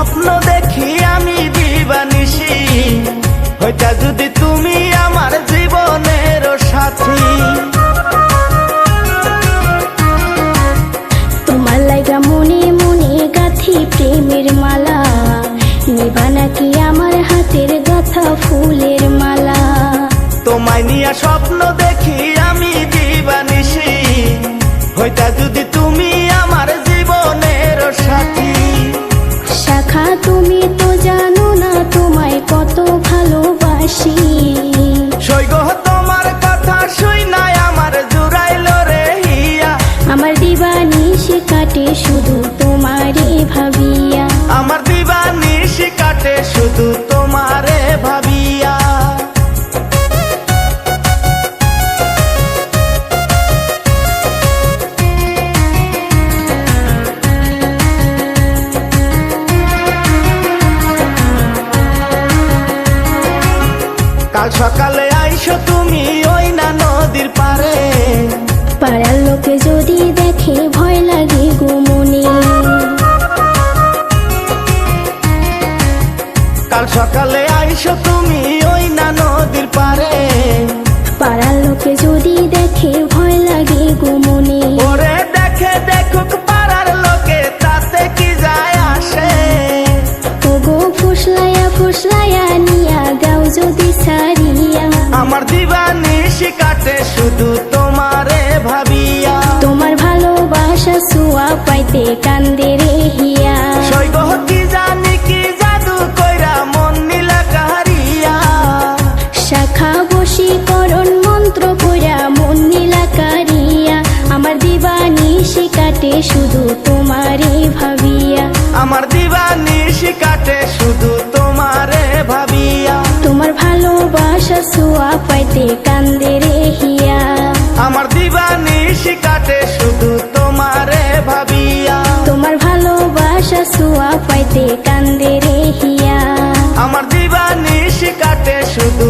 স্বপ্ন দেখি আমি দিবানিশি, হইতা যদি তুমি আমার জীবনের সাথী। তোমার লাইগা মনে মনে গাথি প্রেমের মালা, নিবা নাকি আমার হাতের গাথা ফুলের মালা। তোমায় নিয়া স্বপ্ন দেখি আমি দিবানিশি, হইতা যদি তুমি আমার জীবনের সাথী। শাখা তুমি তো জানো না তোমায় কত ভালোবাসি, সৈগ তোমার কথা শুই নাই আমার জুড়াইল রে হিয়া। আমার দিবানিশি কাটে শুধু তোমারে ভাবিয়া, আমার দিবানিশি কাটে শুধু তোমারে ভাবিয়া। কাল সকালে আইসো তুমি ওই না নদীর পারে, পাড়ার লোকে যদি দেখে ভয় লাগে গো মনে। কাল সকালে আইসো তুমি ওই না নদীর পারে, পাড়ার লোকে যদি দেখে ভয় লাগে গো মনে। ওরে দেখে দেখুক পাড়ার লোকে তাতে কি যায় আসে। ওগো ফুসলাইয়া ফুসলাইয়া নিয়া গাও যদি সারিয়া, আমার দিবানিশি কাটে শুধু তোমারে ভাবিয়া। তোমার ভালোবাসা ছোঁয়া পাইতে কান্দে রে হিয়া। সৈগ কি জানি কি জাদু কইরা মন নীলা কাহারিয়া। শাখা বশীকরণ মন্ত্র কইরা মন নীলা কারিয়া, আমার দিবানিশি কাটে শুধু তোমারে ভাবিয়া। আমার দিবানিশি কাটে শুধু তোমারে ভাবিয়া। তোমার ভালোবাসা ছোঁয়া পাইতে কান্দে রে হিয়া। আমার দিবানিশি কাটে শুধু তোমারে ভাবিয়া। তোমার ভালোবাসা ছোঁয়া পাইতে কান্দে রে হিয়া। আমার দিবানিশি কাটে শুধু